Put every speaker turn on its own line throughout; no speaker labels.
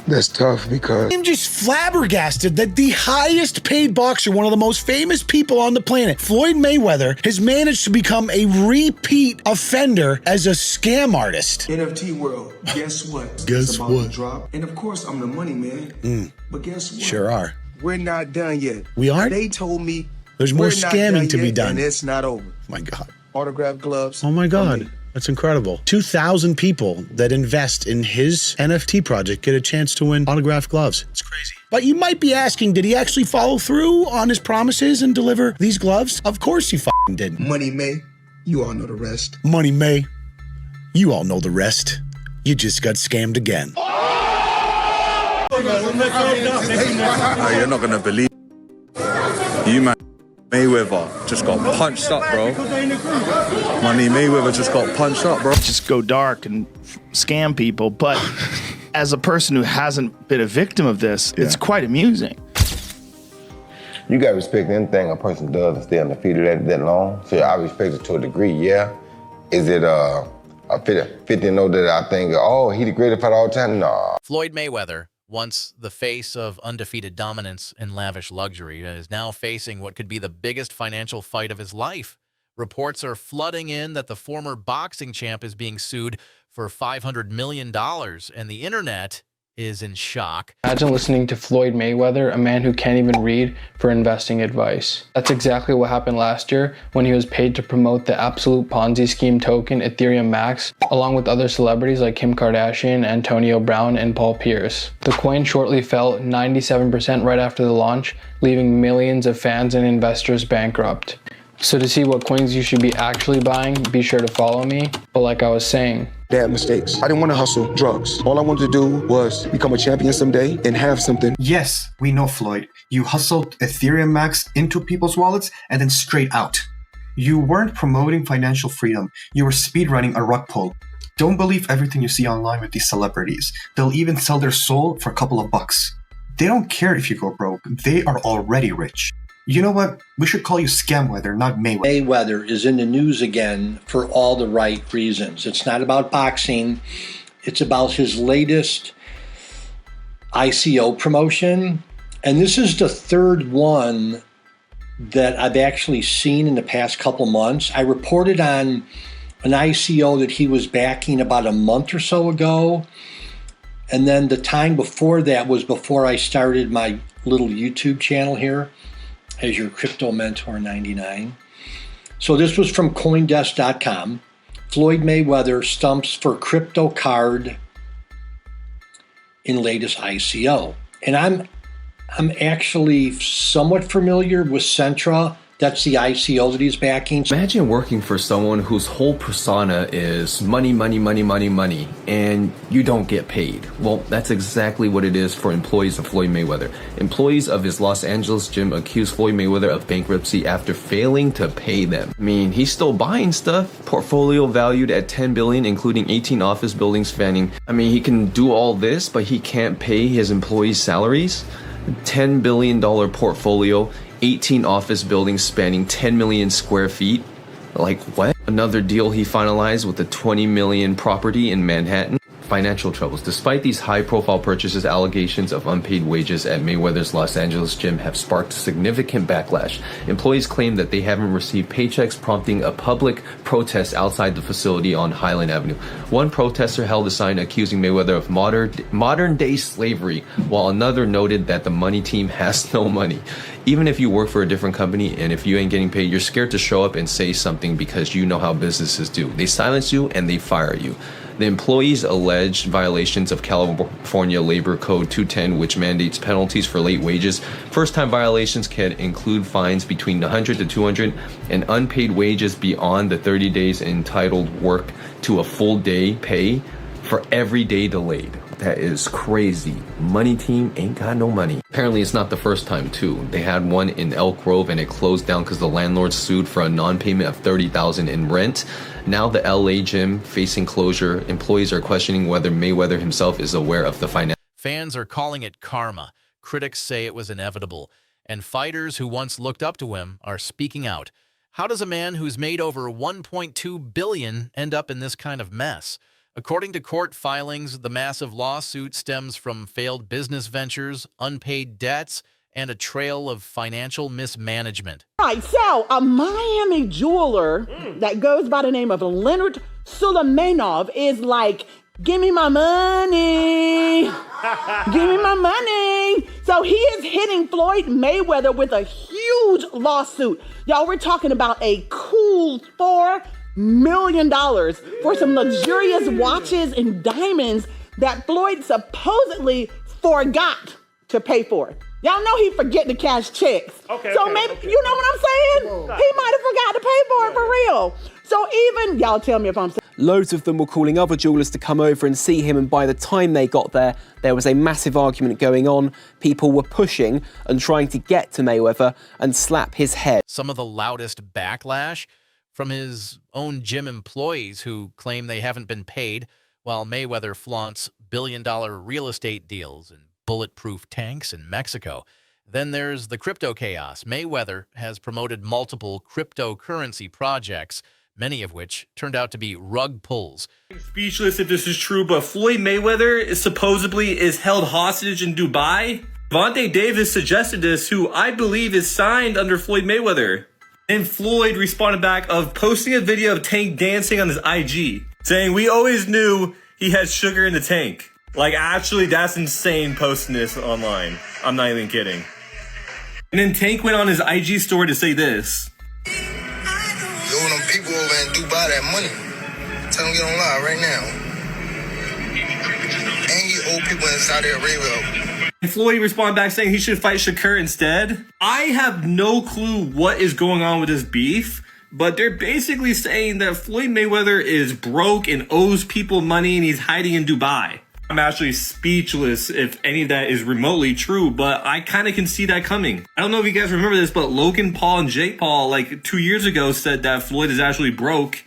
That's tough because
I'm just flabbergasted that the highest paid boxer, one of the most famous people on the planet, Floyd Mayweather, has managed to become a repeat offender as a scam artist.
NFT world, guess what?
Guess
it's about
what?
to drop. And of course, I'm the money man. But guess what?
Sure are.
We're not done yet.
We aren't?
They told me
There's more
we're not
scamming
done
to be
yet,
done.
and it's not over.
Oh my God.
Autograph gloves.
Oh my
from me.
God. That's incredible. 2,000 people that invest in his NFT project get a chance to win autographed gloves. It's crazy. But you might be asking, did he actually follow through on his promises and deliver these gloves? Of course he fucking didn't.
Money May, you all know the rest.
Money May, you all know the rest. You just got scammed again.
You're not gonna believe you, man. Mayweather just got punched up, bro. Money Mayweather just got punched up, bro.
Just go dark and scam people. But as a person who hasn't been a victim of this, it's quite amusing.
You gotta respect anything a person does and stay undefeated that long. So I respect it to a degree, yeah. Is it a 50 note that I think, oh, he the greatest fighter all the time? Nah.
Floyd Mayweather, once the face of undefeated dominance and lavish luxury, is now facing what could be the biggest financial fight of his life. Reports are flooding in that the former boxing champ is being sued for $500 million, and the internet is in shock.
Imagine listening to Floyd Mayweather, a man who can't even read, for investing advice. That's exactly what happened last year when he was paid to promote the absolute Ponzi scheme token Ethereum Max, along with other celebrities like Kim Kardashian, Antonio Brown, and Paul Pierce. The coin shortly fell 97% right after the launch, leaving millions of fans and investors bankrupt. So to see what coins you should be actually buying, be sure to follow me. But like I was saying,
Bad mistakes. I didn't want to hustle drugs. All I wanted to do was become a champion someday and have something.
Yes, we know, Floyd. You hustled Ethereum Max into people's wallets and then straight out. You weren't promoting financial freedom. You were speedrunning a rug pull. Don't believe everything you see online with these celebrities. They'll even sell their soul for a couple of bucks. They don't care if you go broke. They are already rich. You know what? We should call you Scamweather, not Mayweather.
Mayweather is in the news again for all the right reasons. It's not about boxing. It's about his latest ICO promotion. And this is the third one that I've actually seen in the past couple months. I reported on an ICO that he was backing about a month or so ago. And then the time before that was before I started my little YouTube channel here as your Crypto Mentor 99. So this was from CoinDesk.com. Floyd Mayweather stumps for crypto card in latest ICO. And I'm actually somewhat familiar with Centra. That's the ICO that he's backing.
Imagine working for someone whose whole persona is money, money, money, money, money, and you don't get paid. Well, that's exactly what it is for employees of Floyd Mayweather. Employees of his Los Angeles gym accuse Floyd Mayweather of bankruptcy after failing to pay them. I mean, he's still buying stuff. Portfolio valued at $10 billion, including 18 office buildings spanning. I mean, he can do all this, but he can't pay his employees' salaries. $10 billion portfolio, 18 office buildings spanning 10 million square feet. Like what? Another deal he finalized with a 20 million property in Manhattan. Financial troubles. Despite these high-profile purchases, allegations of unpaid wages at Mayweather's Los Angeles gym have sparked significant backlash. Employees claim that they haven't received paychecks, prompting a public protest outside the facility on Highland Avenue. One protester held a sign accusing Mayweather of modern-day slavery, while another noted that the money team has no money. Even if you work for a different company and if you ain't getting paid, you're scared to show up and say something because you know how businesses do. They silence you and they fire you. The employees alleged violations of California Labor Code 210, which mandates penalties for late wages. First-time violations can include fines between 100 to 200 and unpaid wages beyond the 30 days entitled work to a full day pay for every day delayed. That is crazy. Money team ain't got no money. Apparently it's not the first time too. They had one in Elk Grove and it closed down because the landlord sued for a non-payment of $30,000 in rent. Now the LA gym facing closure. Employees are questioning whether Mayweather himself is aware of the financial.
Fans are calling it karma. Critics say it was inevitable. And fighters who once looked up to him are speaking out. How does a man who's made over $1.2 billion end up in this kind of mess? According to court filings, the massive lawsuit stems from failed business ventures, unpaid debts, and a trail of financial mismanagement.
Right, so a Miami jeweler that goes by the name of Leonard Suleymanov is like, give me my money. Give me my money. So he is hitting Floyd Mayweather with a huge lawsuit. Y'all, we're talking about a cool $4 million for some luxurious watches and diamonds that Floyd supposedly forgot to pay for. Y'all know he forget to cash checks. So maybe, you know what I'm saying? He might have forgot to pay for it for real. So even, y'all tell me if I'm saying.
Loads of them were calling other jewelers to come over and see him, and by the time they got there, there was a massive argument going on. People were pushing and trying to get to Mayweather and slap his head.
Some of the loudest backlash from his own gym employees who claim they haven't been paid, while Mayweather flaunts billion-dollar real estate deals and bulletproof tanks in Mexico. Then there's the crypto chaos. Mayweather has promoted multiple cryptocurrency projects, many of which turned out to be rug pulls.
Speechless if this is true, but Floyd Mayweather is supposedly held hostage in Dubai. Vontae Davis suggested this, who I believe is signed under Floyd Mayweather. And Floyd responded back of posting a video of Tank dancing on his IG, saying, "We always knew he had sugar in the tank." Like, actually, that's insane posting this online. I'm not even kidding. And then Tank went on his IG story to say this.
Yo, them people over in Dubai that money. Tell them get on live right now. And you old people in Saudi Arabia.
And Floyd responded back saying he should fight Shakur instead. I have no clue what is going on with this beef, but they're basically saying that Floyd Mayweather is broke and owes people money and he's hiding in Dubai. I'm actually speechless if any of that is remotely true, but I kind of can see that coming. I don't know if you guys remember this, but Logan Paul and Jake Paul, like 2 years ago, said that Floyd is actually broke.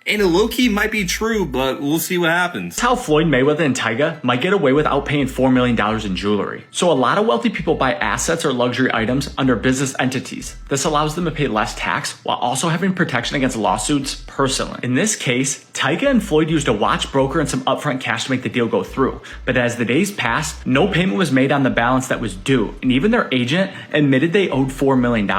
And it low-key might be true, but we'll see what happens.
That's how Floyd Mayweather and Tyga might get away without paying $4 million in jewelry. So a lot of wealthy people buy assets or luxury items under business entities. This allows them to pay less tax while also having protection against lawsuits personally. In this case, Tyga and Floyd used a watch broker and some upfront cash to make the deal go through. But as the days passed, no payment was made on the balance that was due, and even their agent admitted they owed $4 million.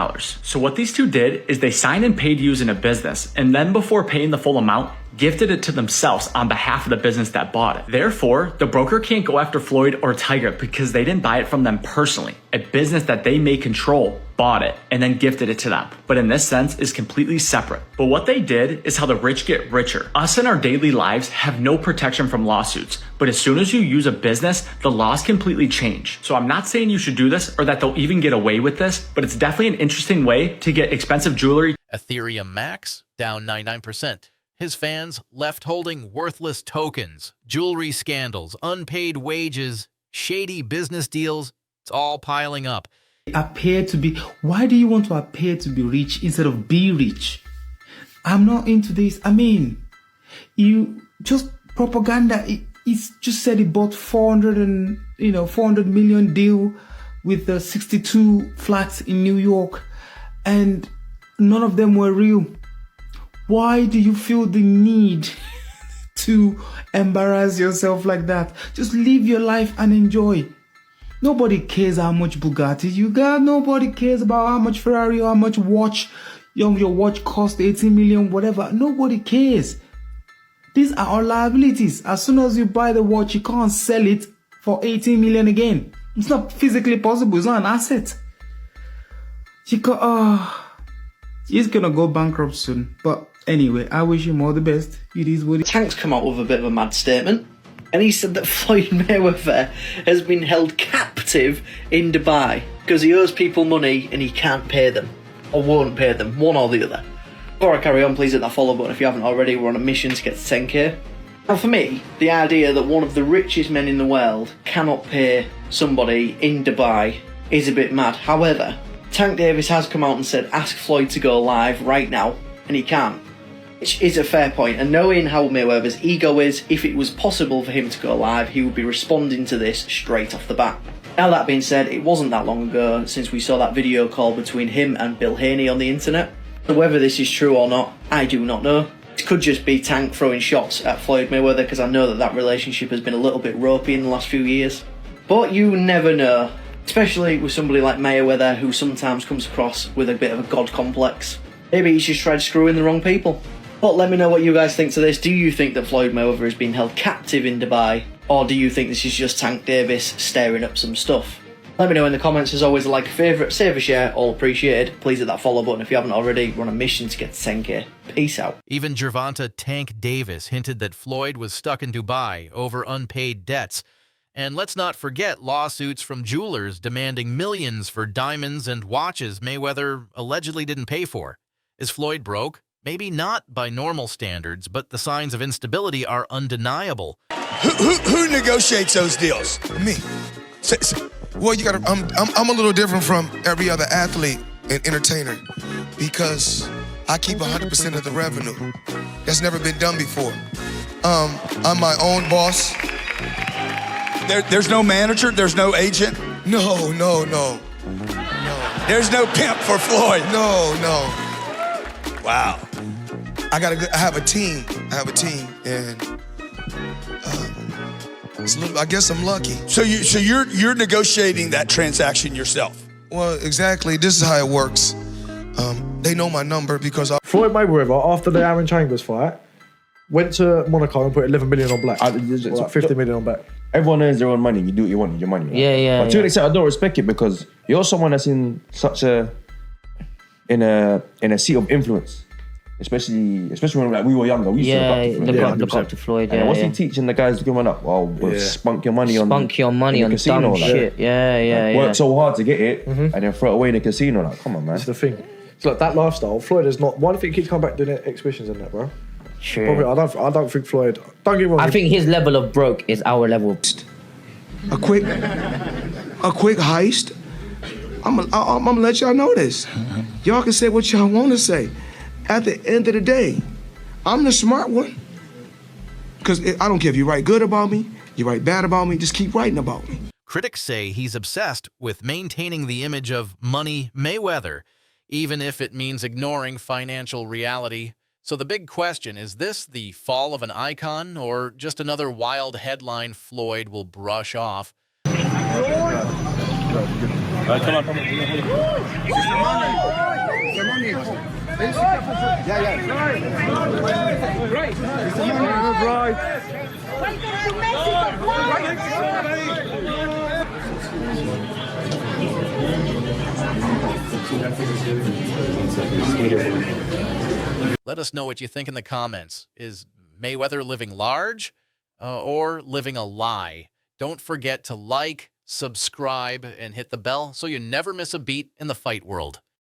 So what these two did is they signed and paid using a business, and then before paying the full amount, gifted it to themselves on behalf of the business that bought it. Therefore, the broker can't go after Floyd or Tyga because they didn't buy it from them personally. A business that they may control bought it and then gifted it to them, but in this sense is completely separate. But what they did is how the rich get richer. Us in our daily lives have no protection from lawsuits, but as soon as you use a business, the laws completely change. So I'm not saying you should do this or that they'll even get away with this, but it's definitely an interesting way to get expensive jewelry.
Ethereum Max down 99%. His fans left holding worthless tokens, jewelry scandals, unpaid wages, shady business deals. It's all piling up.
Appear to be. Why do you want to appear to be rich instead of be rich? I'm not into this. I mean, you just propaganda. It's just said he bought 400 million deal with the 62 flats in New York, and none of them were real. Why do you feel the need to embarrass yourself like that? Just live your life and enjoy. Nobody cares how much Bugatti you got. Nobody cares about how much Ferrari or how much watch your watch cost, 18 million, whatever. Nobody cares. These are all liabilities. As soon as you buy the watch, you can't sell it for 18 million again. It's not physically possible. It's not an asset. He's gonna go bankrupt soon. But anyway, I wish him all the best. It is what it is.
Tank's come out with a bit of a mad statement, and he said that Floyd Mayweather has been held captive in Dubai because he owes people money and he can't pay them, or won't pay them, one or the other. Before I carry on, please hit that follow button if you haven't already. We're on a mission to get to 10k. Now for me, the idea that one of the richest men in the world cannot pay somebody in Dubai is a bit mad. However, Tank Davis has come out and said ask Floyd to go live right now, and he can't. Which is a fair point, and knowing how Mayweather's ego is, if it was possible for him to go live, he would be responding to this straight off the bat. Now that being said, it wasn't that long ago since we saw that video call between him and Bill Haney on the internet. So whether this is true or not, I do not know. It could just be Tank throwing shots at Floyd Mayweather, because I know that relationship has been a little bit ropey in the last few years. But you never know, especially with somebody like Mayweather, who sometimes comes across with a bit of a god complex. Maybe he's just tried screwing the wrong people. But let me know what you guys think to this. Do you think that Floyd Mayweather is being held captive in Dubai? Or do you think this is just Tank Davis stirring up some stuff? Let me know in the comments. As always, a like, a favourite, save a share, all appreciated. Please hit that follow button if you haven't already. We're on a mission to get to 10k. Peace out.
Even Gervonta Tank Davis hinted that Floyd was stuck in Dubai over unpaid debts. And let's not forget lawsuits from jewelers demanding millions for diamonds and watches Mayweather allegedly didn't pay for. Is Floyd broke? Maybe not by normal standards, but the signs of instability are undeniable.
Who negotiates those deals? Me. Well, you gotta. I'm a little different from every other athlete and entertainer because I keep 100% of the revenue. That's never been done before. I'm my own boss.
There's no manager. There's no agent.
No.
There's no pimp for Floyd.
No.
Wow.
I have a team. And I guess I'm lucky.
So you're negotiating that transaction yourself.
Well, exactly. This is how it works. They know my number because
Floyd Mayweather, after the Aaron Chambers fight, went to Monaco and put 11 million on black. 50 million on black.
Everyone earns their own money. You do what you want with your money. Right?
Yeah.
But to an extent, I don't respect it because you're someone that's in such a seat of influence. Especially when we were younger, we used to look up to Floyd. And what's he teaching the guys coming up? Well, spunk your money on
the casino, dumb shit.
Work so hard to get it, and then throw it away in the casino. Like, come on, man.
That's the thing. It's like that lifestyle. Floyd is not. Why do you think he'd come back doing exhibitions and that, bro?
Sure.
Probably, I don't think Floyd. Don't get me wrong.
I think his level of broke is our level.
A quick heist. I'm gonna let y'all know this. Y'all can say what y'all want to say. At the end of the day, I'm the smart one. Because I don't care if you write good about me, you write bad about me, just keep writing about me.
Critics say he's obsessed with maintaining the image of Money Mayweather, even if it means ignoring financial reality. So the big question, is this the fall of an icon or just another wild headline Floyd will brush off? Let us know what you think in the comments. Is Mayweather living large or living a lie? Don't forget to like, subscribe, and hit the bell so you never miss a beat in the fight world.